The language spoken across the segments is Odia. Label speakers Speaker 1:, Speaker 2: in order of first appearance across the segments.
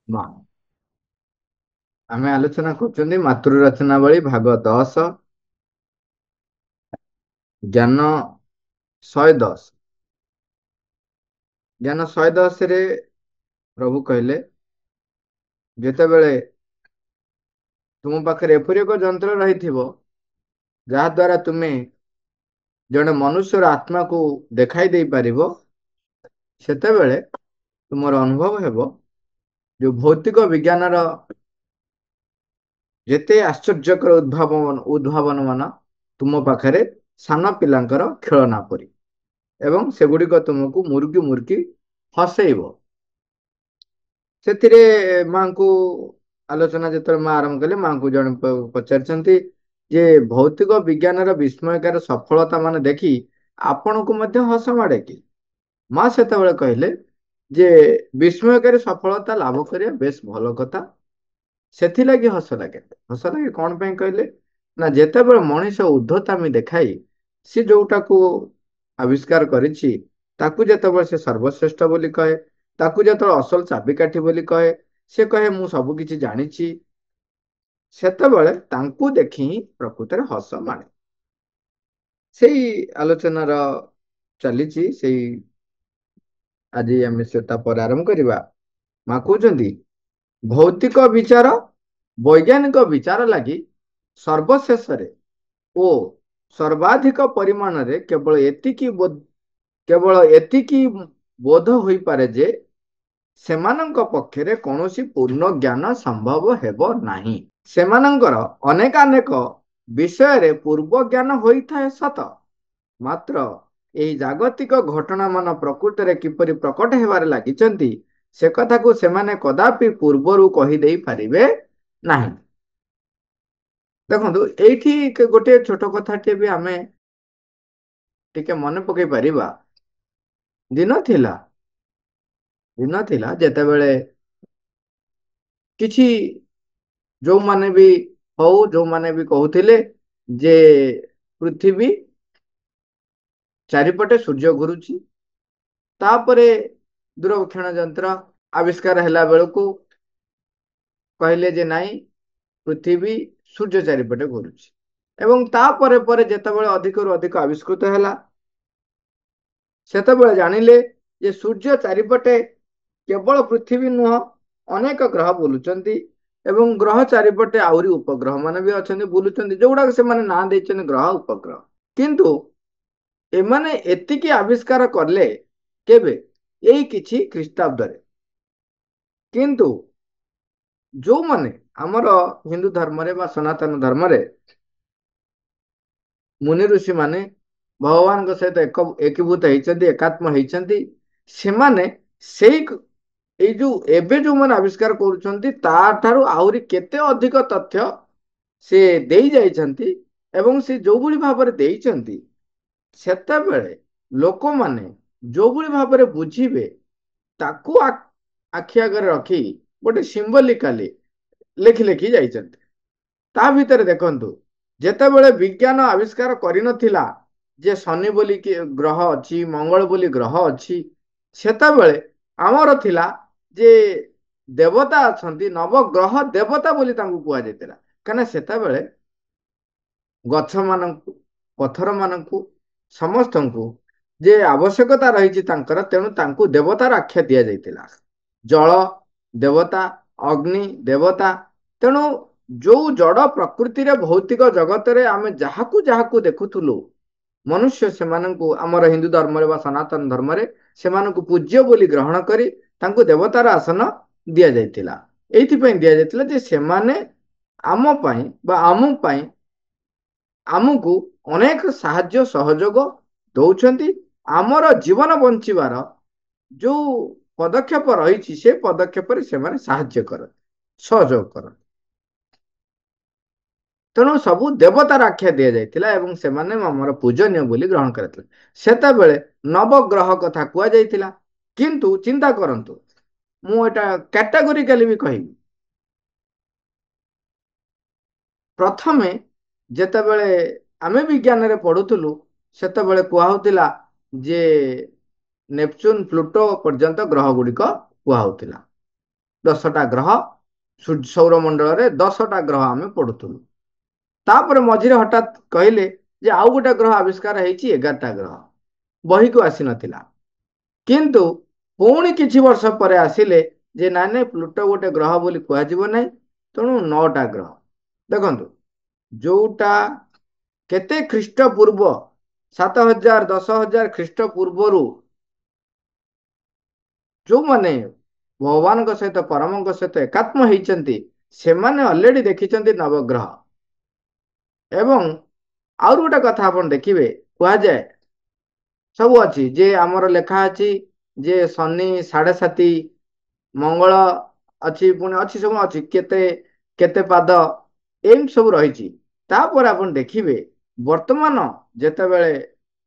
Speaker 1: ମା ଆମେ ଆଲୋଚନା କରୁଛନ୍ତି ମାତୃ ରଚନାବଳୀ ଭାଗ 10 ଜ୍ଞାନ 110। ଜ୍ଞାନ 110 ରେ ପ୍ରଭୁ କହିଲେ, ଯେତେବେଳେ ତୁମ ପାଖରେ ଏପରି ଏକ ଯନ୍ତ୍ର ରହିଥିବ ଯାହା ଦ୍ୱାରା ତୁମେ ଜଣେ ମନୁଷ୍ୟର ଆତ୍ମାକୁ ଦେଖାଇ ଦେଇପାରିବ, ସେତେବେଳେ ତୁମର ଅନୁଭବ ହେବ ଯୋଉ ଭୌତିକ ବିଜ୍ଞାନର ଯେତେ ଆଶ୍ଚର୍ଯ୍ୟକର ଉଦ୍ଭାବନ ମାନ ତୁମ ପାଖରେ ସାନ ପିଲାଙ୍କର ଖେଳନା ପରି, ଏବଂ ସେଗୁଡିକ ତୁମକୁ ମୁରୁକି ମୁରୁକି ହସେଇବ। ସେଥିରେ ମାଙ୍କୁ ଆଲୋଚନା ଯେତେବେଳେ ମା ଆରମ୍ଭ କଲେ, ମାଙ୍କୁ ଜଣେ ପଚାରିଛନ୍ତି ଯେ ଭୌତିକ ବିଜ୍ଞାନର ବିସ୍ମୟକାର ସଫଳତା ମାନେ ଦେଖି ଆପଣଙ୍କୁ ମଧ୍ୟ ହସ ମାଡେ କି? ମା ସେତେବେଳେ କହିଲେ ଯେ ବିସ୍ମୟକାରୀ ସଫଳତା ଲାଭ କରିବା ବେଶ ଭଲ କଥା, ସେଥିଲାଗି ହସ ଲାଗେ। ହସ ଲାଗେ କଣ ପାଇଁ କହିଲେ, ନା ଯେତେବେଳେ ମଣିଷ ଉଦ୍ଧତାମି ଦେଖାଇ ସେ ଯୋଉଟାକୁ ଆବିଷ୍କାର କରିଛି ତାକୁ ଯେତେବେଳେ ସେ ସର୍ବଶ୍ରେଷ୍ଠ ବୋଲି କହେ, ତାକୁ ଯେତେବେଳେ ଅସଲ ଚାବିକାଠି ବୋଲି କହେ, ସେ କହେ ମୁଁ ସବୁ କିଛି ଜାଣିଛି, ସେତେବେଳେ ତାଙ୍କୁ ଦେଖି ହିଁ ପ୍ରକୃତରେ ହସ ମାଡେ। ସେଇ ଆଲୋଚନାର ଚାଲିଛି, ସେଇ ଆଜି ଆମେ ସେ ତାପରେ ଆରମ୍ଭ କରିବା। ମା କହୁଛନ୍ତି ଭୌତିକ ବିଚାର ବୈଜ୍ଞାନିକ ବିଚାର ଲାଗି ସର୍ବଶେଷରେ ଓ ସର୍ବାଧିକ ପରିମାଣରେ କେବଳ ଏତିକି ବୋଧ ହୋଇପାରେ ଯେ ସେମାନଙ୍କ ପକ୍ଷରେ କୌଣସି ପୂର୍ଣ୍ଣ ଜ୍ଞାନ ସମ୍ଭବ ହେବ ନାହିଁ। ସେମାନଙ୍କର ଅନେକାନେକ ବିଷୟରେ ପୂର୍ବ ଜ୍ଞାନ ହୋଇଥାଏ ସତ, ମାତ୍ର ଏହି ଜାଗତିକ ଘଟଣା ମାନ ପ୍ରକୃତରେ କିପରି ପ୍ରକଟ ହେବାରେ ଲାଗିଛନ୍ତି ସେ କଥାକୁ ସେମାନେ କଦାପି ପୂର୍ବରୁ କହିଦେଇ ପାରିବେ ନାହିଁ। ଦେଖନ୍ତୁ, ଏଇଠି ଗୋଟିଏ ଛୋଟ କଥାଟିଏ ବି ଆମେ ଟିକେ ମନେ ପକେଇ ପାରିବା। ଦିନ ଥିଲା ଦିନ ଥିଲା ଯେତେବେଳେ କିଛି ଯୋଉମାନେ ବି ଯୋଉମାନେ ବି କହୁଥିଲେ ଯେ ପୃଥିବୀ ଚାରିପଟେ ସୂର୍ଯ୍ୟ ଘୁରୁଛି, ତାପରେ ଦୂରବୀକ୍ଷଣ ଯନ୍ତ୍ର ଆବିଷ୍କାର ହେଲା ବେଳକୁ କହିଲେ ଯେ ନାଇଁ, ପୃଥିବୀ ସୂର୍ଯ୍ୟ ଚାରିପଟେ ଘୁରୁଛି। ଏବଂ ତାପରେ ପରେ ଯେତେବେଳେ ଅଧିକରୁ ଅଧିକ ଆବିଷ୍କୃତ ହେଲା, ସେତେବେଳେ ଜାଣିଲେ ଯେ ସୂର୍ଯ୍ୟ ଚାରିପଟେ କେବଳ ପୃଥିବୀ ନୁହଁ, ଅନେକ ଗ୍ରହ ବୁଲୁଛନ୍ତି, ଏବଂ ଗ୍ରହ ଚାରିପଟେ ଆହୁରି ଉପଗ୍ରହ ମାନେ ବି ଅଛନ୍ତି, ବୁଲୁଛନ୍ତି, ଯୋଉଗୁଡାକ ସେମାନେ ନାଁ ଦେଇଛନ୍ତି ଗ୍ରହ ଉପଗ୍ରହ। କିନ୍ତୁ ଏମାନେ ଏତିକି ଆବିଷ୍କାର କଲେ କେବେ? ଏଇ କିଛି ଖ୍ରୀଷ୍ଟାବ୍ଦରେ। କିନ୍ତୁ ଯୋଉମାନେ ଆମର ହିନ୍ଦୁ ଧର୍ମରେ ବା ସନାତନ ଧର୍ମରେ ମୁନି ଋଷି ମାନେ ଭଗବାନଙ୍କ ସହିତ ଏକୀଭୂତ ହେଇଛନ୍ତି, ଏକାତ୍ମ ହେଇଛନ୍ତି, ସେମାନେ ସେଇ ଏଇ ଯୋଉ ଏବେ ଯୋଉମାନେ ଆବିଷ୍କାର କରୁଛନ୍ତି ତାଠାରୁ ଆହୁରି କେତେ ଅଧିକ ତଥ୍ୟ ସେ ଦେଇ ଯାଇଛନ୍ତି, ଏବଂ ସେ ଯୋଉଭଳି ଭାବରେ ଦେଇଛନ୍ତି ସେତେବେଳେ ଲୋକମାନେ ଯୋଉଭଳି ଭାବରେ ବୁଝିବେ ତାକୁ ଆଖି ଆଗରେ ରଖି ଗୋଟେ ସିମ୍ବଲିକାଲି ଲେଖି ଲେଖି ଯାଇଛନ୍ତି। ତା ଭିତରେ ଦେଖନ୍ତୁ, ଯେତେବେଳେ ବିଜ୍ଞାନ ଆବିଷ୍କାର କରିନଥିଲା ଯେ ଶନି ବୋଲି ଗ୍ରହ ଅଛି, ମଙ୍ଗଳ ବୋଲି ଗ୍ରହ ଅଛି, ସେତେବେଳେ ଆମର ଥିଲା ଯେ ଦେବତା ଅଛନ୍ତି, ନବଗ୍ରହ ଦେବତା ବୋଲି ତାଙ୍କୁ କୁହାଯାଇଥିଲା। କାହିଁକିନା ସେତେବେଳେ ଗଛ ମାନଙ୍କୁ, ପଥର ମାନଙ୍କୁ, ସମସ୍ତଙ୍କୁ ଯେ ଆବଶ୍ୟକତା ରହିଛି ତାଙ୍କର, ତେଣୁ ତାଙ୍କୁ ଦେବତାର ଆଖ୍ୟା ଦିଆଯାଇଥିଲା। ଜଳ ଦେବତା, ଅଗ୍ନି ଦେବତା। ତେଣୁ ଯୋଉ ଜଡ ପ୍ରକୃତିରେ ଭୌତିକ ଜଗତରେ ଆମେ ଯାହାକୁ ଯାହାକୁ ଦେଖୁଥିଲୁ, ମନୁଷ୍ୟ ସେମାନଙ୍କୁ ଆମର ହିନ୍ଦୁ ଧର୍ମରେ ବା ସନାତନ ଧର୍ମରେ ସେମାନଙ୍କୁ ପୂଜ୍ୟ ବୋଲି ଗ୍ରହଣ କରି ତାଙ୍କୁ ଦେବତାର ଆସନ ଦିଆଯାଇଥିଲା। ଏଇଥିପାଇଁ ଦିଆଯାଇଥିଲା ଯେ ସେମାନେ ଆମ ପାଇଁ ବା ଆମ ପାଇଁ ଆମକୁ ଅନେକ ସାହାଯ୍ୟ ସହଯୋଗ ଦଉଛନ୍ତି। ଆମର ଜୀବନ ବଞ୍ଚିବାର ଯୋଉ ପଦକ୍ଷେପ ରହିଛି ସେ ପଦକ୍ଷେପରେ ସେମାନେ ସାହାଯ୍ୟ କରନ୍ତି, ସହଯୋଗ କରନ୍ତି। ତେଣୁ ସବୁ ଦେବତାର ଆଖ୍ୟା ଦିଆଯାଇଥିଲା ଏବଂ ସେମାନେ ଆମର ପୂଜନୀୟ ବୋଲି ଗ୍ରହଣ କରିଥିଲେ। ସେତେବେଳେ ନବଗ୍ରହ କଥା କୁହାଯାଇଥିଲା। କିନ୍ତୁ ଚିନ୍ତା କରନ୍ତୁ, ମୁଁ ଏଟା କ୍ୟାଟାଗୋରିକାଲି ବି କହିବି, ପ୍ରଥମେ ଯେତେବେଳେ ଆମେ ବିଜ୍ଞାନରେ ପଢୁଥିଲୁ ସେତେବେଳେ କୁହାହଉଥିଲା ଯେ ନେପଚୁନ, ପ୍ଲୁଟୋ ପର୍ଯ୍ୟନ୍ତ ଗ୍ରହ ଗୁଡିକ କୁହାହଉଥିଲା। 10ଟା ଗ୍ରହ, ସୌରମଣ୍ଡଳରେ 10ଟା ଗ୍ରହ ଆମେ ପଢୁଥିଲୁ। ତାପରେ ମଝିରେ ହଠାତ୍ କହିଲେ ଯେ ଆଉ ଗୋଟେ ଗ୍ରହ ଆବିଷ୍କାର ହେଇଛି 11ଟା ଗ୍ରହ, ବହିକୁ ଆସିନଥିଲା। କିନ୍ତୁ ପୁଣି କିଛି ବର୍ଷ ପରେ ଆସିଲେ ଯେ ନାଇଁ ନାଇଁ ପ୍ଲୁଟୋ ଗୋଟେ ଗ୍ରହ ବୋଲି କୁହାଯିବ ନାହିଁ, ତେଣୁ 9ଟା ଗ୍ରହ। ଦେଖନ୍ତୁ, ଯୋଉଟା କେତେ ଖ୍ରୀଷ୍ଟପୂର୍ବ 7000 10,000 ଖ୍ରୀଷ୍ଟପୂର୍ବରୁ ଯୋଉମାନେ ଭଗବାନଙ୍କ ସହିତ ପରମଙ୍କ ସହିତ ଏକାତ୍ମ ହେଇଛନ୍ତି, ସେମାନେ ଅଲରେଡି ଦେଖିଛନ୍ତି ନବଗ୍ରହ। ଏବଂ ଆହୁରି ଗୋଟେ କଥା ଆପଣ ଦେଖିବେ, କୁହାଯାଏ ସବୁ ଅଛି ଯେ ଆମର ଲେଖା ଅଛି ଯେ ଶନି 7.5, ମଙ୍ଗଳ ଅଛି, ପୁଣି ଅଛି ସବୁ ଅଛି କେତେ କେତେ ପାଦ, ଏମିତି ସବୁ ରହିଛି। ତାପରେ ଆପଣ ଦେଖିବେ ବର୍ତ୍ତମାନ ଯେତେବେଳେ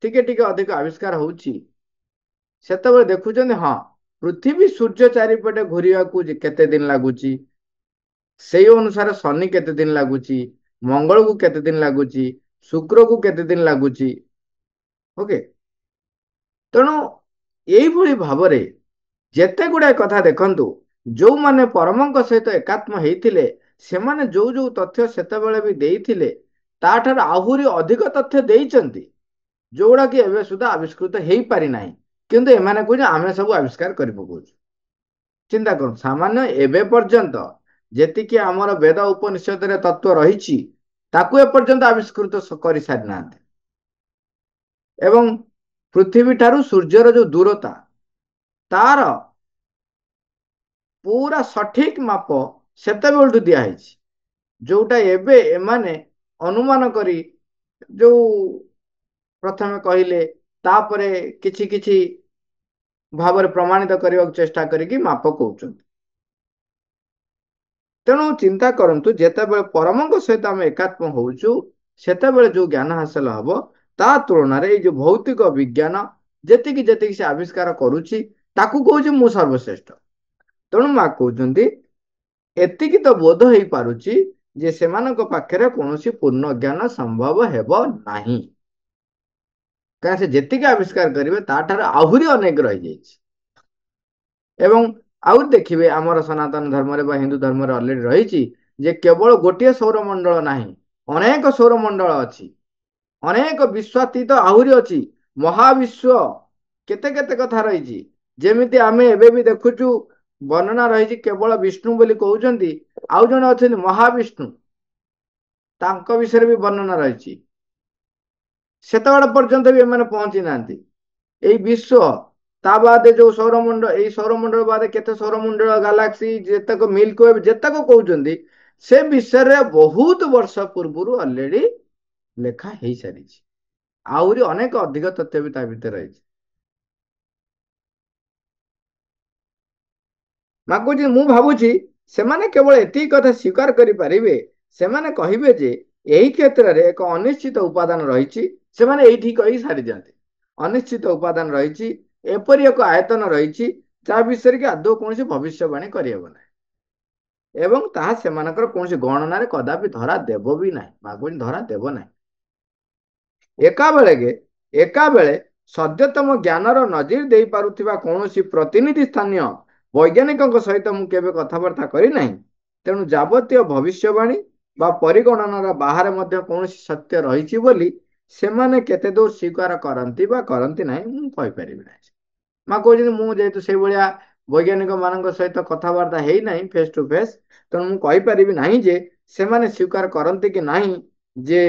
Speaker 1: ଟିକେ ଟିକେ ଅଧିକ ଆବିଷ୍କାର ହଉଛି, ସେତେବେଳେ ଦେଖୁଛନ୍ତି ହଁ ପୃଥିବୀ ସୂର୍ଯ୍ୟ ଚାରିପଟେ ଘୁରିବାକୁ କେତେ ଦିନ ଲାଗୁଛି, ସେଇ ଅନୁସାରେ ଶନି କେତେ ଦିନ ଲାଗୁଛି, ମଙ୍ଗଳକୁ କେତେ ଦିନ ଲାଗୁଛି, ଶୁକ୍ରକୁ କେତେ ଦିନ ଲାଗୁଛି। ଓକେ, ତେଣୁ ଏଇଭଳି ଭାବରେ ଯେତେ ଗୁଡାଏ କଥା ଦେଖନ୍ତୁ, ଯୋଉମାନେ ପରମଙ୍କ ସହିତ ଏକାତ୍ମ ହେଇଥିଲେ ସେମାନେ ଯୋଉ ଯୋଉ ତଥ୍ୟ ସେତେବେଳେ ବି ଦେଇଥିଲେ ତାଠାରୁ ଆହୁରି ଅଧିକ ତଥ୍ୟ ଦେଇଛନ୍ତି, ଯୋଉଗୁଡା କି ଏବେ ସୁଦ୍ଧା ଆବିଷ୍କୃତ ହେଇପାରି ନାହିଁ। କିନ୍ତୁ ଏମାନେ କହୁଛନ୍ତି ଆମେ ସବୁ ଆବିଷ୍କାର କରି ପକଉଛୁ। ଚିନ୍ତା କରନ୍ତୁ, ସାମାନ୍ୟ ଏବେ ପର୍ଯ୍ୟନ୍ତ ଯେତିକି ଆମର ବେଦ ଉପନିଷଦରେ ତତ୍ଵ ରହିଛି ତାକୁ ଏପର୍ଯ୍ୟନ୍ତ ଆବିଷ୍କୃତ କରିସାରି ନାହାନ୍ତି। ଏବଂ ପୃଥିବୀ ଠାରୁ ସୂର୍ଯ୍ୟର ଯୋଉ ଦୂରତା, ତାର ପୁରା ସଠିକ ମାପ ସେତେବେଳଠୁ ଦିଆହେଇଛି, ଯୋଉଟା ଏବେ ଏମାନେ ଅନୁମାନ କରି ଯୋଉ ପ୍ରଥମେ କହିଲେ ତାପରେ କିଛି କିଛି ଭାବରେ ପ୍ରମାଣିତ କରିବାକୁ ଚେଷ୍ଟା କରିକି ମାପ କହୁଛନ୍ତି। ତେଣୁ ଚିନ୍ତା କରନ୍ତୁ, ଯେତେବେଳେ ପରମଙ୍କ ସହିତ ଆମେ ଏକାତ୍ମ ହଉଛୁ ସେତେବେଳେ ଯୋଉ ଜ୍ଞାନ ହାସଲ ହବ ତା ତୁଳନାରେ ଏଇ ଯୋଉ ଭୌତିକ ବିଜ୍ଞାନ ଯେତିକି ଯେତିକି ସେ ଆବିଷ୍କାର କରୁଛି ତାକୁ କହୁଛି ମୁଁ ସର୍ବଶ୍ରେଷ୍ଠ। ତେଣୁ ମା କହୁଛନ୍ତି ଏତିକି ତ ବୋଧ ହେଇପାରୁଛି ଯେ ସେମାନଙ୍କ ପାଖରେ କୌଣସି ପୂର୍ଣ୍ଣ ଜ୍ଞାନ ସମ୍ଭବ ହେବ ନାହିଁ, କାରଣ ସେ ଯେତିକି ଆବିଷ୍କାର କରିବେ ତାଠାରୁ ଆହୁରି ଅନେକ ରହିଯାଇଛି। ଏବଂ ଆହୁରି ଦେଖିବେ ଆମର ସନାତନ ଧର୍ମରେ ବା ହିନ୍ଦୁ ଧର୍ମରେ ଅଲରେଡି ରହିଛି ଯେ କେବଳ ଗୋଟିଏ ସୌରମଣ୍ଡଳ ନାହିଁ, ଅନେକ ସୌରମଣ୍ଡଳ ଅଛି, ଅନେକ ବିଶ୍ୱାତୀତ ଆହୁରି ଅଛି, ମହାବିଶ୍ଵ କେତେ କେତେ କଥା ରହିଛି। ଯେମିତି ଆମେ ଏବେ ବି ଦେଖୁଛୁ ବର୍ଣ୍ଣନା ରହିଛି କେବଳ ବିଷ୍ଣୁ ବୋଲି କହୁଛନ୍ତି, ଆଉ ଜଣେ ଅଛନ୍ତି ମହାବିଷ୍ଣୁ, ତାଙ୍କ ବିଷୟରେ ବି ବର୍ଣ୍ଣନା ରହିଛି। ସେତେବେଳେ ପର୍ଯ୍ୟନ୍ତ ବି ଏମାନେ ପହଞ୍ଚି ନାହାନ୍ତି। ଏଇ ବିଶ୍ଵ ତା ବାଦେ ଯୋଉ ସୌରମଣ୍ଡଳ, ଏଇ ସୌରମଣ୍ଡଳ ବାଦେ କେତେ ସୌରମଣ୍ଡଳ, ଗାଲାକ୍ସି ଯେତେକ ମିଲ୍କ ୱେବ୍ ଯେତେକ କହୁଛନ୍ତି ସେ ବିଷୟରେ ବହୁତ ବର୍ଷ ପୂର୍ବରୁ ଅଲରେଡି ଲେଖା ହେଇସାରିଛି। ଆହୁରି ଅନେକ ଅଧିକ ତଥ୍ୟ ବି ତା ଭିତରେ ରହିଛି। ମାଗୁଛି ମୁଁ ଭାବୁଛି ସେମାନେ କେବଳ ଏତିକି କଥା ସ୍ୱୀକାର କରିପାରିବେ, ସେମାନେ କହିବେ ଯେ ଏହି କ୍ଷେତ୍ରରେ ଏକ ଅନିଶ୍ଚିତ ଉପାଦାନ ରହିଛି, ସେମାନେ ଏଇଠି କହି ସାରିଛନ୍ତି ଅନିଶ୍ଚିତ ଉପାଦାନ ରହିଛି, ଏପରି ଏକ ଆୟତନ ରହିଛି ଯାହା ବିଷୟରେ କି ଆଦୌ କୌଣସି ଭବିଷ୍ୟବାଣୀ କରିହେବ ନାହିଁ, ଏବଂ ତାହା ସେମାନଙ୍କର କୌଣସି ଗଣନାରେ କଦାପି ଧରା ଦେବ ବି ନାହିଁ। ମାଗୁଛି ଧରା ଦେବ ନାହିଁ। ଏକାବେଳେ ସଦ୍ୟତମ ଜ୍ଞାନର ନଜିର ଦେଇପାରୁଥିବା କୌଣସି ପ୍ରତିନିଧି ସ୍ଥାନୀୟ ବୈଜ୍ଞାନିକଙ୍କ ସହିତ ମୁଁ କେବେ କଥାବାର୍ତ୍ତା କରିନାହିଁ, ତେଣୁ ଯାବତୀୟ ଭବିଷ୍ୟବାଣୀ ବା ପରିଗଣନାର ବାହାରେ ମଧ୍ୟ କୌଣସି ସତ୍ୟ ରହିଛି ବୋଲି ସେମାନେ କେତେ ଦୂର ସ୍ୱୀକାର କରନ୍ତି ବା କରନ୍ତି ନାହିଁ ମୁଁ କହିପାରିବି ନାହିଁ। ମା କହୁଛନ୍ତି ମୁଁ ଯେହେତୁ ସେଇଭଳିଆ ବୈଜ୍ଞାନିକ ମାନଙ୍କ ସହିତ କଥାବାର୍ତ୍ତା ହେଇନାହିଁ ଫେସ୍ ଟୁ ଫେସ୍, ତେଣୁ ମୁଁ କହିପାରିବି ନାହିଁ ଯେ ସେମାନେ ସ୍ୱୀକାର କରନ୍ତି କି ନାହିଁ ଯେ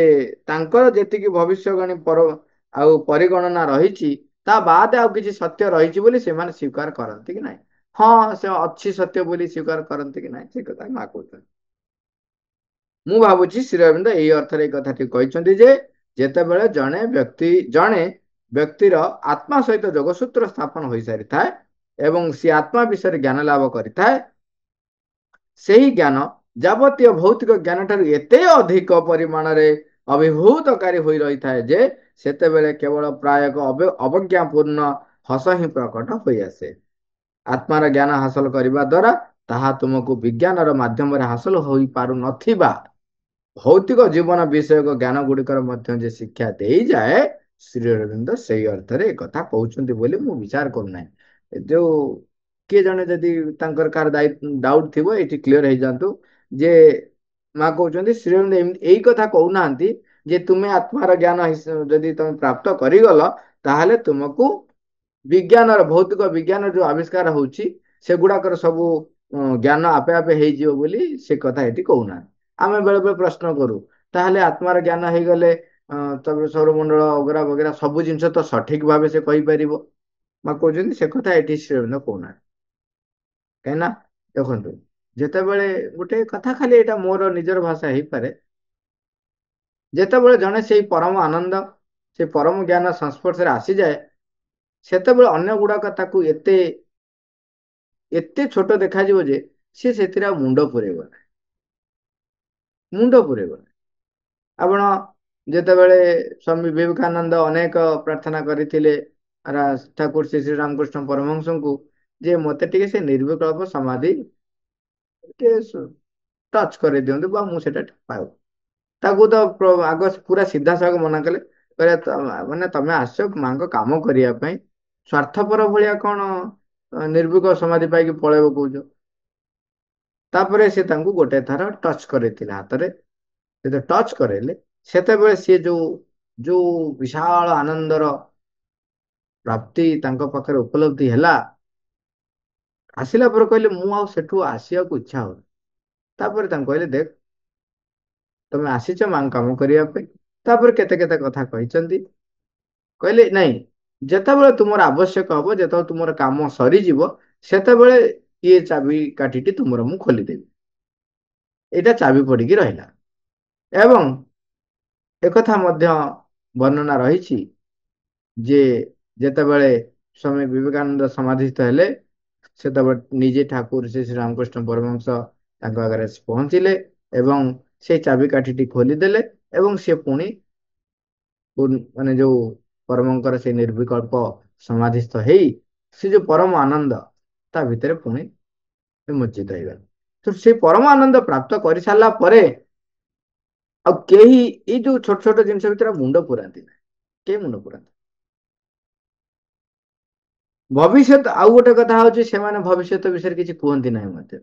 Speaker 1: ତାଙ୍କର ଯେତିକି ଭବିଷ୍ୟବାଣୀ ଆଉ ପରିଗଣନା ରହିଛି ତା ବାଦ ଆଉ କିଛି ସତ୍ୟ ରହିଛି ବୋଲି ସେମାନେ ସ୍ୱୀକାର କରନ୍ତି କି ନାହିଁ। ହଁ ସେ ଅଛି ସତ୍ୟ ବୋଲି ସ୍ୱୀକାର କରନ୍ତି କି ନାହିଁ ସେ କଥା ମା କହୁଛନ୍ତି। ମୁଁ ଭାବୁଛି ଶ୍ରୀ ଅରବିନ୍ଦ ଏଇ ଅର୍ଥରେ ଏଇ କଥାଟି କହିଛନ୍ତି ଯେ ଯେତେବେଳେ ଜଣେ ବ୍ୟକ୍ତିର ଆତ୍ମା ସହିତ ଯୋଗସୂତ୍ର ସ୍ଥାପନ ହୋଇସାରିଥାଏ ଏବଂ ସେ ଆତ୍ମା ବିଷୟରେ ଜ୍ଞାନ ଲାଭ କରିଥାଏ, ସେହି ଜ୍ଞାନ ଯାବତୀୟ ଭୌତିକ ଜ୍ଞାନ ଠାରୁ ଏତେ ଅଧିକ ପରିମାଣରେ ଅଭିଭୂତକାରୀ ହୋଇ ରହିଥାଏ ଯେ ସେତେବେଳେ କେବଳ ପ୍ରାୟ ଏକ ଅବଜ୍ଞାପୂର୍ଣ୍ଣ ହସ ହିଁ ପ୍ରକଟ ହୋଇଆସେ। ଆତ୍ମାର ଜ୍ଞାନ ହାସଲ କରିବା ଦ୍ୱାରା ତାହା ତୁମକୁ ବିଜ୍ଞାନର ମାଧ୍ୟମରେ ହାସଲ ହୋଇପାରୁନଥିବା ଭୌତିକ ଜୀବନ ବିଷୟକ ଜ୍ଞାନ ଗୁଡିକର ମଧ୍ୟ ଯେ ଶିକ୍ଷା ଦେଇଯାଏ, ଶ୍ରୀ ଅରବିନ୍ଦ ସେଇ ଅର୍ଥରେ କଥା କହୁଛନ୍ତି ବୋଲି ମୁଁ ବିଚାର କରୁନାହିଁ। ଯୋଉ किए जने जदि तांकर कार डाउट थिबो एटी क्लियर हो जातु जे माँ कहते श्री अरविंद यही कथा कहूना जे तुम्हें आत्मार ज्ञान जदि तुम प्राप्त करिगल ताहले तुमको विज्ञान भौतिक विज्ञान जो आविष्कार होची सेगुड़ाकर सब ज्ञान आपे आपे हो बोली से कथा ये कहूना आम बेले बेले प्रश्न करूँ ताहले आत्मार ज्ञान हो गले तब सौरमंडल वगैरह वगैरह सब जिन तो सठिक भाव से कहीपर माँ कहते से कथा ये श्रीअरविंद कहूना कहीं देखु जितेबले गोटे कथा खाली यहाँ मोर निजर भाषा हो पारे जितेबले जड़े से परम आनंद से परम ज्ञान संस्पर्श आसी जाए सेतेबले अन्य गुड़ाक ताकू एते छोट देखा जे सी से मुंड पुरेब मुंड पुरेब आपण जितेबले स्वामी विवेकानंद अनेक प्रार्थना करते ठाकुर श्री श्री रामकृष्ण परमहंस को जे मत टे से निर्विकल्प समाधि टच कर दिंतु मुझे पाऊ ताकू तो आग पूरा सीधा साग मना कले माने तमें आस माँ कम करने स्वार्थपर भाया कौन निर्विक समाधि पाई पलैब कौच तापर से गोटे थर टच करते हाथ में से टच करेले सेतेबेले सी जो जो विशाल आनंदर प्राप्ति पाखे उपलब्धि है आसला पर कहले मुझू आसिया इच्छा हो तापर कहले देख तुम आसीच माँ कम करने तापर केते केते कथा कहते कहले नहीं जितेबाला तुम आवश्यक हम जो तुम कम सरीज सेतेबेले ये चाबी काठी तुमर मु खोलीदेवी यहाँ चाबी पड़ी रहा एवं एक वर्णना रही जे जेतेबेले स्वामी विवेकानंद समाधिस्थ हेले सेतेबेले निजे ठाकुर श्री श्री रामकृष्ण परमहंस आगे पहुंचले एवं से चाबी काठी खोलीदेले एवं से पुणी माने जो परमंकर से निर्विकल्प समाधिस्थ है से जो परम आनंद ता भितर पुणी विमोचित हो तो से परम आनंद प्राप्त कर सारा परे ये जो छोट छोट जिन भर मुंड पुराती ना के मुंड पुराती भविष्य आउ गोटे कथा हूँ से भविष्य विषय किसी कहती ना मत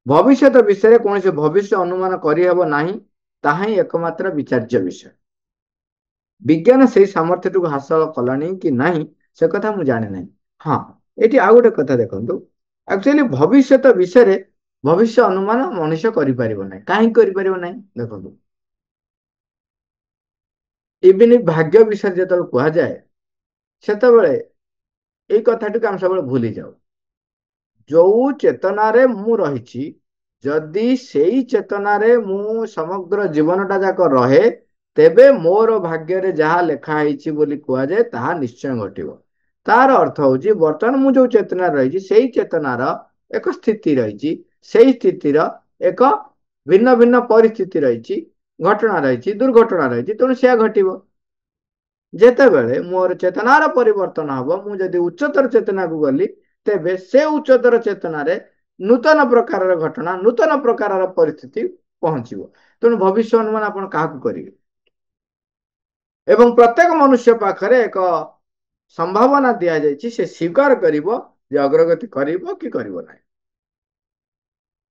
Speaker 1: भविष्य विषय कौन से भविष्य अनुमान करहब ना ताही एकमात्र विचार्य विषय विज्ञान से सामर्थ्य टू हासिल कलानी कि नहीं से कथा मुझे जाने ना हाँ ये आउ गोटे कथा देखो एक्चुअली भविष्य विषय भविष्य अनुमान मनुष्य करें कहीं कर देखो इवन भाग्य विषय जो कहुए से कथा आम सब भूली जाऊ जो चेतनारे मु रही जदि से चेतनारे मु समग्र जीवनटा जाक रहे तेबे मोर भाग्य रे जहाँ लेखाई बोली कहुए ताहा निश्चय घटिव तार अर्थ हूँ बर्तमान मु जो चेतना रही से चेतनार एक स्थिति रही से स्थितिर एक भिन्न भिन्न परिस्थिति रही घटना रही दुर्घटना रही तेणु से घटिव जेतेबेले मोर चेतनार परिवर्तन हम मुझे उच्चतर चेतना को गली तेबे से उच्चतर चेतना रे नूतन प्रकार घटना नूतन प्रकार परिस्थिति पहुंचो तेणु भविष्य अनुमान आप करेंगे एवं प्रत्येक मनुष्य पाखरे एक संभावना दि जाए से स्वीकार करिवो जे अग्रगति करिवो कि करिवो नाही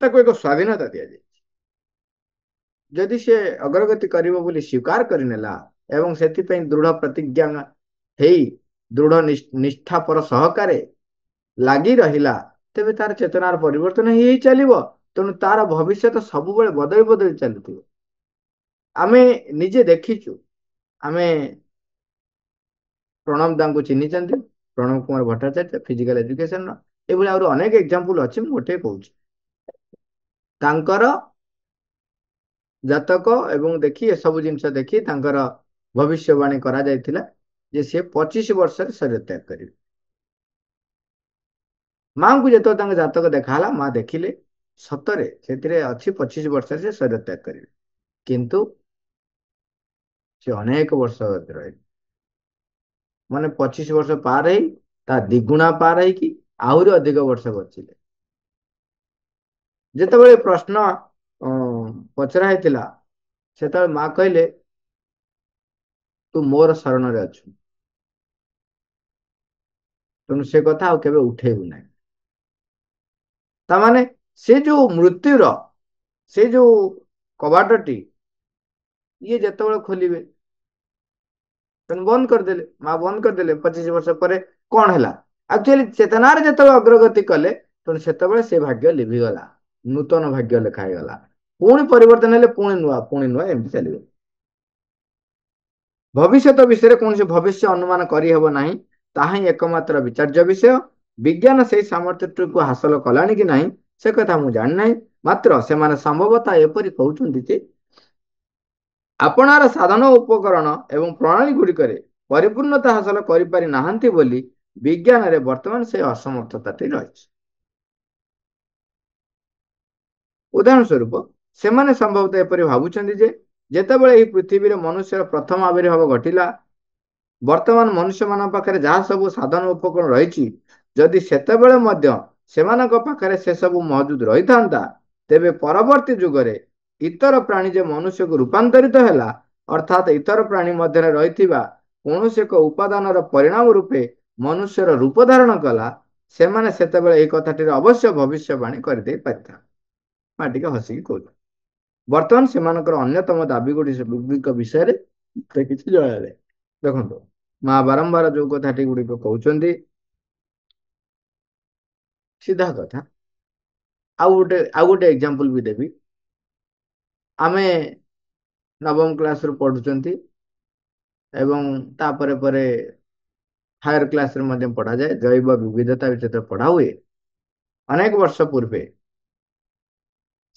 Speaker 1: ताको एक स्वाधीनता दि जाए जदि से अग्रगति करिवो बोली स्वीकार करिनेला एवं सेतिपई दृढ़ प्रतिज्ञा हेई दृढ़ निष्ठा पर सहकारे लागी रहिला तेबे तार चेतनार परिवर्तन ही चलिबो तेणु तार भविष्य तो सब बदली बदली चलुथिबो आमे निजे देखिचु आमे प्रणव दा को चिन्ह प्रणव कुमार भट्टाचार्य फिजिकल एजुकेशन ये अनेक एग्जांपल अच्छी गोटे कहूँ जातक एवं देखी सब जिन देखी भविष्यवाणी करा जायतिला जे से 25 वर्ष शरीर त्याग करेंगे माँ को जो जातक देखा माँ देखिले सतरे से अच्छी 25 वर्ष से शरीर त्याग करेंगे किंतु से अनेक वर्ष रहे माने 25 वर्ष पार ही ता द्विगुणा पार है कि आहरी अधिक वर्ष बचिले जितेबाला प्रश्न पचरा से माँ कहले तू मोर शरण रे अच्छु ତେଣୁ ସେ କଥା ଆଉ କେବେ ଉଠେଇବୁ ନାହିଁ। ତାମାନେ ସେ ଯୋଉ ମୃତ୍ୟୁର ସେ ଯୋଉ କବାଟଟି ଇଏ ଯେତେବେଳେ ଖୋଲିବେ, ତେଣୁ ବନ୍ଦ କରିଦେଲେ, ମା ବନ୍ଦ କରିଦେଲେ। 25 ବର୍ଷ ପରେ କଣ ହେଲା? ଆକ୍ଚୁଆଲି ଚେତନାରେ ଯେତେବେଳେ ଅଗ୍ରଗତି କଲେ, ତେଣୁ ସେତେବେଳେ ସେ ଭାଗ୍ୟ ଲିଭିଗଲା, ନୂତନ ଭାଗ୍ୟ ଲେଖା ହେଇଗଲା। ପୁଣି ପରିବର୍ତ୍ତନ ହେଲେ ପୁଣି ନୂଆ ଏମିତି ଚାଲିବ। ଭବିଷ୍ୟତ ବିଷୟରେ କୌଣସି ଭବିଷ୍ୟ ଅନୁମାନ କରିହେବ ନାହିଁ, ତାହା ହିଁ ଏକମାତ୍ର ବିଚାର୍ଯ୍ୟ ବିଷୟ। ବିଜ୍ଞାନ ସେହି ସାମର୍ଥ୍ୟଟିକୁ ହାସଲ କଲାଣି କି ନାହିଁ ସେ କଥା ମୁଁ ଜାଣିନାହିଁ। ମାତ୍ର ସେମାନେ ସମ୍ଭବତଃ ଏପରି କହୁଛନ୍ତି ଯେ ଆପଣାର ସାଧନ ଉପକରଣ ଏବଂ ପ୍ରଣାଳୀ ଗୁଡ଼ିକରେ ପରିପୂର୍ଣ୍ଣତା ହାସଲ କରିପାରି ନାହାନ୍ତି ବୋଲି ବିଜ୍ଞାନରେ ବର୍ତ୍ତମାନ ସେ ଅସମର୍ଥତାଟି ରହିଛି। ଉଦାହରଣ ସ୍ୱରୂପ, ସେମାନେ ସମ୍ଭବତଃ ଏପରି ଭାବୁଛନ୍ତି ଯେ ଯେତେବେଳେ ଏହି ପୃଥିବୀରେ ମନୁଷ୍ୟର ପ୍ରଥମ ଆବିର୍ଭାବ ଘଟିଲା, ବର୍ତ୍ତମାନ ମନୁଷ୍ୟମାନଙ୍କ ପାଖରେ ଯାହା ସବୁ ସାଧନ ଉପକରଣ ରହିଛି, ଯଦି ସେତେବେଳେ ମଧ୍ୟ ସେମାନଙ୍କ ପାଖରେ ସେସବୁ ମହଜୁଦ ରହିଥାନ୍ତା, ତେବେ ପରବର୍ତ୍ତୀ ଯୁଗରେ ଇତର ପ୍ରାଣୀ ଯେ ମନୁଷ୍ୟକୁ ରୂପାନ୍ତରିତ ହେଲା, ଅର୍ଥାତ୍ ଇତର ପ୍ରାଣୀ ମଧ୍ୟରେ ରହିଥିବା କୌଣସି ଏକ ଉପାଦାନର ପରିଣାମ ରୂପେ ମନୁଷ୍ୟର ରୂପ ଧାରଣ କଲା, ସେମାନେ ସେତେବେଳେ ଏହି କଥାଟିର ଅବଶ୍ୟ ଭବିଷ୍ୟବାଣୀ କରିଦେଇ ପାରିଥାନ୍ତି। ମା ଟିକେ ହସିକି କହୁଛନ୍ତି। ବର୍ତ୍ତମାନ ସେମାନଙ୍କର ଅନ୍ୟତମ ଦାବି ଗୁଡ଼ିକ ବିଷୟରେ ମତେ କିଛି ଜଣାଯାଏ। ଦେଖନ୍ତୁ, ମା ବାରମ୍ବାର ଯୋଉ କଥାଟି ଗୁଡ଼ିକ କହୁଛନ୍ତି ସିଧା କଥା। ଆଉ ଗୋଟେ ଏକ୍ସାମ୍ପଲ ବି ଦେବି। ଆମେ ନବମ କ୍ଲାସରୁ ପଢୁଛନ୍ତି ଏବଂ ତାପରେ ପରେ ହାୟର କ୍ଲାସରେ ମଧ୍ୟ ପଢାଯାଏ। ଜୈବ ବିବିଧତା ଯେତେବେଳେ ପଢା ହୁଏ, ଅନେକ ବର୍ଷ ପୂର୍ବେ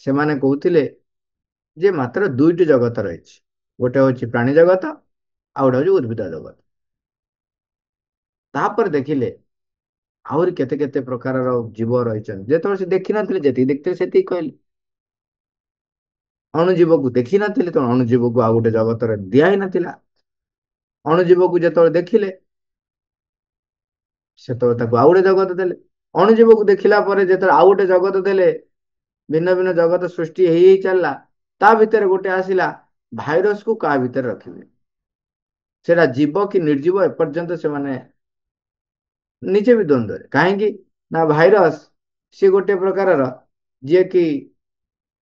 Speaker 1: ସେମାନେ କହୁଥିଲେ ଯେ ମାତ୍ର ଦୁଇଟି ଜଗତ ରହିଛି, ଗୋଟେ ହଉଛି ପ୍ରାଣୀ ଜଗତ, ଆଉ ଗୋଟେ ହଉଛି ଉଦ୍ଭିଦ ଜଗତ। ତାପରେ ଦେଖିଲେ ଆହୁରି କେତେ କେତେ ପ୍ରକାରର ଜୀବ ରହିଛନ୍ତି। ଯେତେବେଳେ ସେ ଦେଖିନଥିଲେ, ଯେତିକି ଦେଖିଥିଲେ ସେତିକି କହିଲେ। ଅଣୁଜୀବକୁ ଦେଖିନଥିଲେ, ତେଣୁ ଅଣୁଜୀବକୁ ଆଉ ଗୋଟେ ଜଗତରେ ଦିଆ ହେଇନଥିଲା। ଅଣୁଜୀବକୁ ଯେତେବେଳେ ଦେଖିଲେ, ସେତେବେଳେ ତାକୁ ଆଉ ଗୋଟେ ଜଗତ ଦେଲେ। ଅଣୁଜୀବକୁ ଦେଖିଲା ପରେ ଯେତେବେଳେ ଆଉ ଗୋଟେ ଜଗତ ଦେଲେ, ଭିନ୍ନ ଭିନ୍ନ ଜଗତ ସୃଷ୍ଟି ହେଇ ହେଇ ଚାଲିଲା। ତା ଭିତରେ ଗୋଟେ ଆସିଲା, ଭାଇରସକୁ କାହା ଭିତରେ ରଖିବେ, ସେଟା ଜୀବ କି ନିର୍ଜୀବ ଏପର୍ଯ୍ୟନ୍ତ ସେମାନେ ନିଜେ ବି ଦ୍ୱନ୍ଦ୍ୱରେ। କାହିଁକି ନା ଭାଇରସ ସିଏ ଗୋଟେ ପ୍ରକାରର, ଯିଏକି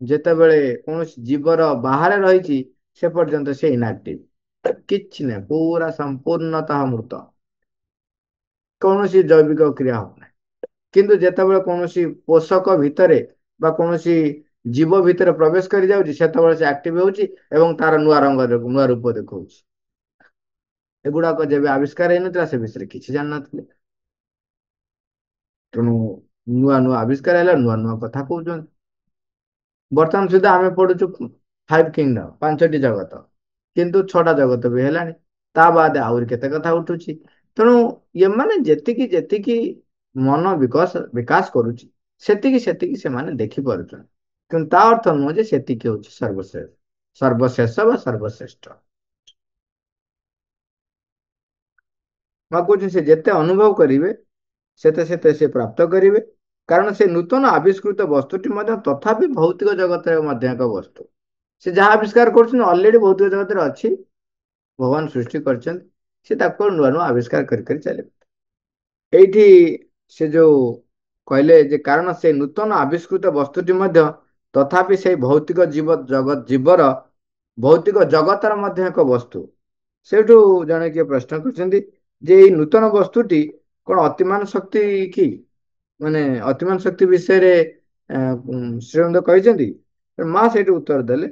Speaker 1: ଯେତେବେଳେ କୌଣସି ଜୀବର ବାହାରେ ରହିଛି ସେ ପର୍ଯ୍ୟନ୍ତ ସେ ଇନଆକ୍ଟିଭ, କିଛି ନାହିଁ, ପୁରା ସମ୍ପୂର୍ଣ୍ଣତଃ ମୃତ, କୌଣସି ଜୈବିକ କ୍ରିୟା ହଉନାହିଁ। କିନ୍ତୁ ଯେତେବେଳେ କୌଣସି ପୋଷକ ଭିତରେ ବା କୌଣସି ଜୀବ ଭିତରେ ପ୍ରବେଶ କରି ଯାଉଛି, ସେତେବେଳେ ସେ ଆକ୍ଟିଭ ହେଉଛି ଏବଂ ତାର ନୂଆ ରଙ୍ଗ ନୂଆ ରୂପ ଦେଖାଉଛି। ଏଗୁଡାକ ଯେବେ ଆବିଷ୍କାର ହେଇନଥିଲା, ସେ ବିଷୟରେ କିଛି ଜାଣିନଥିଲେ। ତେଣୁ ନୂଆ ନୂଆ ଆବିଷ୍କାର ହେଲା, ନୂଆ ନୂଆ କଥା କହୁଛନ୍ତି। ବର୍ତ୍ତମାନ ସୁଦ୍ଧା ଆମେ ପଢୁଛୁ 5 କିଙ୍ଗଡମ, 5ଟି ଜଗତ, କିନ୍ତୁ 6ଟା ଜଗତ ବି ହେଲାଣି। ତା ବାଦ ଆହୁରି କେତେ କଥା ଉଠୁଛି। ତେଣୁ ଏମାନେ ଯେତିକି ଯେତିକି ମନ ବିକାଶ କରୁଛି, ସେତିକି ସେତିକି ସେମାନେ ଦେଖିପାରୁଛନ୍ତି। କିନ୍ତୁ ତା ଅର୍ଥ ନୁହଁ ଯେ ସେତିକି ହଉଛି ସର୍ବଶେଷ ବା ସର୍ବଶ୍ରେଷ୍ଠ। ମୁଁ କହୁଛି ସେ ଯେତେ ଅନୁଭବ କରିବେ ସେତେ ସେତେ ସେ ପ୍ରାପ୍ତ କରିବେ। କାରଣ ସେ ନୂତନ ଆବିଷ୍କୃତ ବସ୍ତୁଟି ମଧ୍ୟ ତଥାପି ଭୌତିକ ଜଗତରେ ମଧ୍ୟ ଏକ ବସ୍ତୁ। ସେ ଯାହା ଆବିଷ୍କାର କରୁଛନ୍ତି ଅଲରେଡି ଭୌତିକ ଜଗତରେ ଅଛି, ଭଗବାନ ସୃଷ୍ଟି କରିଛନ୍ତି। ସେ ତାକୁ ନୂଆ ନୂଆ ଆବିଷ୍କାର କରି କରି ଚାଲିବେ। ଏଇଠି ସେ ଯୋଉ କହିଲେ ଯେ କାରଣ ସେ ନୂତନ ଆବିଷ୍କୃତ ବସ୍ତୁଟି ମଧ୍ୟ ତଥାପି ସେଇ ଜୀବର ଭୌତିକ ଜଗତର ମଧ୍ୟ ଏକ ବସ୍ତୁ। ସେଇଠୁ ଜଣେ କିଏ ପ୍ରଶ୍ନ କରିଛନ୍ତି ଯେ ଏଇ ନୂତନ ବସ୍ତୁଟି କଣ ଅତିମାନ ଶକ୍ତି କି? ମାନେ ଅତିମାନ ଶକ୍ତି ବିଷୟରେ ଶ୍ରୀଅରବିନ୍ଦ କହିଛନ୍ତି। ମା ସେଇଠି ଉତ୍ତର ଦେଲେ।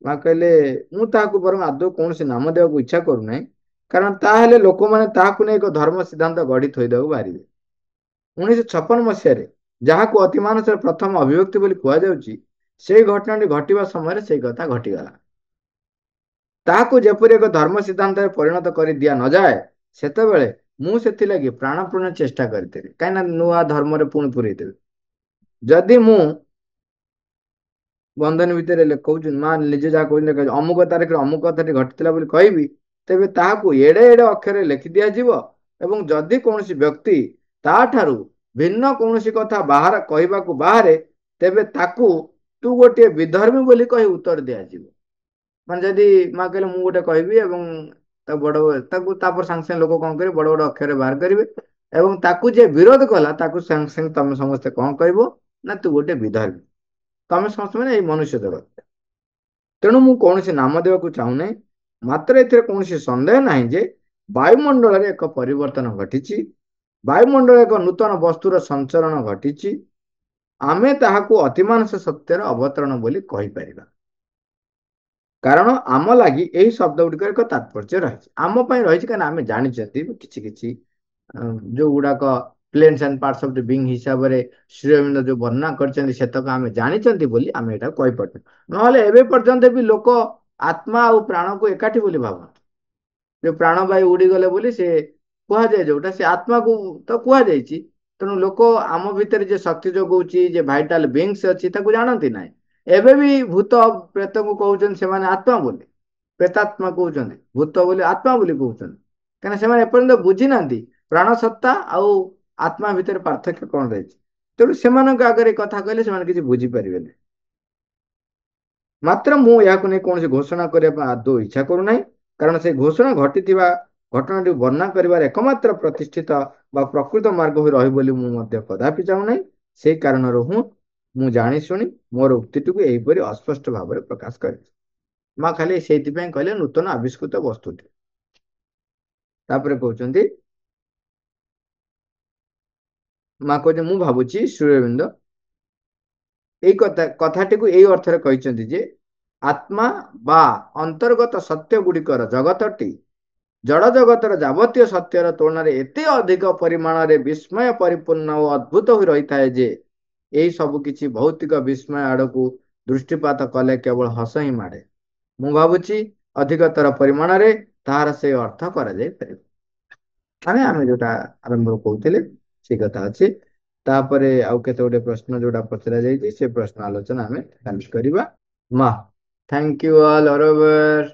Speaker 1: ମା କହିଲେ, ମୁଁ ତାହାକୁ ବରଂ ଆଦୌ କୌଣସି ନାମ ଦେବାକୁ ଇଚ୍ଛା କରୁନାହିଁ, କାରଣ ତାହେଲେ ଲୋକମାନେ ତାହାକୁ ନେଇ ଏକ ଧର୍ମ ସିଦ୍ଧାନ୍ତ ଗଢି ଥୋଇଦେବାକୁ ବାହାରିବେ। 1956 ଯାହାକୁ ଅତିମାନସର ପ୍ରଥମ ଅଭିବ୍ୟକ୍ତି ବୋଲି କୁହାଯାଉଛି, ସେଇ ଘଟଣାଟି ଘଟିବା ସମୟରେ ସେଇ କଥା ଘଟିଗଲା। ତାହାକୁ ଯେପରି ଏକ ଧର୍ମ ସିଦ୍ଧାନ୍ତରେ ପରିଣତ କରି ଦିଆ ନଯାଏ, ସେତେବେଳେ ମୁଁ ସେଥିଲାଗି ପ୍ରାଣପୂର୍ଣ୍ଣ ଚେଷ୍ଟା କରିଥିଲି। କାହିଁକିନା ନୂଆ ଧର୍ମରେ ପୁଣି ପୁରେଇଦେବେ। ଯଦି ମୁଁ ବନ୍ଧନ ଭିତରେ କହୁଛି, ମା ନିଜେ ଯାହା କହୁଛନ୍ତି, ଅମୁକ ତାରିଖରେ ଅମୁକ କଥାଟି ଘଟିଥିଲା ବୋଲି କହିବି, ତେବେ ତାହାକୁ ଏଡେ ଏଡେ ଅକ୍ଷରରେ ଲେଖି ଦିଆଯିବ ଏବଂ ଯଦି କୌଣସି ବ୍ୟକ୍ତି ତାଠାରୁ ଭିନ୍ନ କୌଣସି କଥା କହିବାକୁ ବାହାରେ, ତେବେ ତାକୁ ତୁ ଗୋଟିଏ ବିଧର୍ମୀ ବୋଲି କହି ଉତ୍ତର ଦିଆଯିବ। ମାନେ ଯଦି ମା କହିଲେ ମୁଁ ଗୋଟେ କହିବି ଏବଂ ତାକୁ ତାପରେ ସାଙ୍ଗେ ସାଙ୍ଗେ ଲୋକ କଣ କରିବେ, ବଡ ବଡ ଅକ୍ଷରରେ ବାହାର କରିବେ ଏବଂ ତାକୁ ଯେ ବିରୋଧ କଲା ତାକୁ ସାଙ୍ଗେ ସାଙ୍ଗେ ତମେ ସମସ୍ତେ କଣ କହିବ ନା ତୁ ଗୋଟେ ବିଧର୍ମୀ। ତମେ ସମସ୍ତେ ମାନେ ଏଇ ମନୁଷ୍ୟ ଜଗତ। ତେଣୁ ମୁଁ କୌଣସି ନାମ ଦେବାକୁ ଚାହୁଁନାହିଁ। ମାତ୍ର ଏଥିରେ କୌଣସି ସନ୍ଦେହ ନାହିଁ ଯେ ବାୟୁମଣ୍ଡଳରେ ଏକ ପରିବର୍ତ୍ତନ ଘଟିଛି। ବାୟୁମଣ୍ଡଳରେ ଏକ ନୂତନ ବସ୍ତୁର ସଞ୍ଚରଣ ଘଟିଛି। ଆମେ ତାହାକୁ ଅତିମାନସ ସତ୍ୟର ଅବତରଣ ବୋଲି କହିପାରିବା। କାରଣ ଆମ ଲାଗି ଏହି ଶବ୍ଦ ଗୁଡ଼ିକର ଏକ ତାତ୍ପର୍ଯ୍ୟ ରହିଛି। ଆମ ପାଇଁ ରହିଛି କାରଣ ଆମେ ଜାଣିଛନ୍ତି କିଛି କିଛି ଯୋଉ ଗୁଡାକ planes and parts of the being ହିସାବରେ ଶ୍ରୀ ଅରବିନ୍ଦ ଯୋଉ ବର୍ଣ୍ଣନା କରିଛନ୍ତି ସେତକ ଆମେ ଜାଣିଛନ୍ତି ବୋଲି ଆମେ ଏଇଟା କହିପାରୁଛୁ। ନହେଲେ ଏବେ ପର୍ଯ୍ୟନ୍ତ ବି ଲୋକ ଆତ୍ମା ଆଉ ପ୍ରାଣକୁ ଏକାଠି ବୋଲି ଭାବନ୍ତି। ଯୋଉ ପ୍ରାଣବାୟୁ ଉଡିଗଲେ ବୋଲି ସେ କୁହାଯାଏ, ଯୋଉଟା ସେ ଆତ୍ମାକୁ ତ କୁହାଯାଇଛି। ତେଣୁ ଲୋକ ଆମ ଭିତରେ ଯେ ଶକ୍ତି ଯୋଗଉଛି, ଯେ ଭାଇଟାଲ ବିଙ୍ଗସ ଅଛି ତାକୁ ଜାଣନ୍ତି ନାହିଁ। ଏବେ ବି ଭୂତ ପ୍ରେତକୁ କହୁଛନ୍ତି ସେମାନେ ଆତ୍ମା ବୋଲି, ପ୍ରେତାତ୍ମା କହୁଛନ୍ତି, ଭୂତ ବୋଲି ଆତ୍ମା ବୋଲି କହୁଛନ୍ତି। କାହିଁକିନା ସେମାନେ ଏପର୍ଯ୍ୟନ୍ତ ବୁଝି ନାହାନ୍ତି ପ୍ରାଣ ସତ୍ତା ଆଉ ଆତ୍ମା ଭିତରେ ପାର୍ଥକ୍ୟ କଣ ରହିଛି। ତେଣୁ ସେମାନଙ୍କ ଆଗରେ କଥା କହିଲେ ସେମାନେ କିଛି ବୁଝିପାରିବେନି। ମାତ୍ର ମୁଁ ଏହାକୁ ନେଇ କୌଣସି ଘୋଷଣା କରିବା ପାଇଁ ଆଦୌ ଇଚ୍ଛା କରୁନାହିଁ। କାରଣ ସେ ଘୋଷଣା ଘଟିଥିବା ଘଟଣାଟି ବର୍ଣ୍ଣନା କରିବାର ଏକମାତ୍ର ପ୍ରତିଷ୍ଠିତ ବା ପ୍ରକୃତ ମାର୍ଗ ହୋଇ ରହିବ ବୋଲି ମୁଁ ମଧ୍ୟ କଦାପି ଚାହୁଁନାହିଁ। ସେଇ କାରଣରୁ ମୁଁ ଜାଣି ଶୁଣି ମୋର ଉକ୍ତିଟିକୁ ଏହିପରି ଅସ୍ପଷ୍ଟ ଭାବରେ ପ୍ରକାଶ କରିଛି। ମା ଖାଲି ସେଇଥିପାଇଁ କହିଲେ ନୂତନ ଆବିଷ୍କୃତ ବସ୍ତୁଟି। ତାପରେ କହୁଛନ୍ତି, ମା କହୁଛନ୍ତି ମୁଁ ଭାବୁଛି ଶ୍ରୀ ଅରବିନ୍ଦ ଏଇ କଥାଟିକୁ ଏଇ ଅର୍ଥରେ କହିଛନ୍ତି ଯେ ଆତ୍ମା ବା ଅନ୍ତର୍ଗତ ସତ୍ୟ ଗୁଡ଼ିକର ଜଗତଟି ଜଡ଼ ଜଗତର ଯାବତୀୟ ସତ୍ୟର ତୁଳନାରେ ଏତେ ଅଧିକ ପରିମାଣରେ ବିସ୍ମୟ ପରିପୂର୍ଣ୍ଣ ଓ ଅଦ୍ଭୁତ ହୋଇ ରହିଥାଏ ଯେ ଏହି ସବୁ କିଛି ଭୌତିକ ବିସ୍ମୟ ଆଡକୁ ଦୃଷ୍ଟିପାତ କଲେ କେବଳ ହସ ହିଁ ମାଡେ। ମୁଁ ଭାବୁଛି ଅଧିକତର ପରିମାଣରେ ତାହାର ସେ ଅର୍ଥ କରାଯାଇପାରିବ। ମାନେ ଆମେ ଯୋଉଟା ଆରମ୍ଭରୁ କହୁଥିଲେ ସେଇ କଥା ଅଛି। ତାପରେ ଆଉ କେତେ ଗୋଟେ ପ୍ରଶ୍ନ ଯୋଉଟା ପଚରା ଯାଇଛି ସେ ପ୍ରଶ୍ନ ଆଲୋଚନା ଆମେ କାଲି କରିବା। ମା, ଥ୍ୟାଙ୍କ ୟୁ ଅଲ୍ ଅରୋவர்।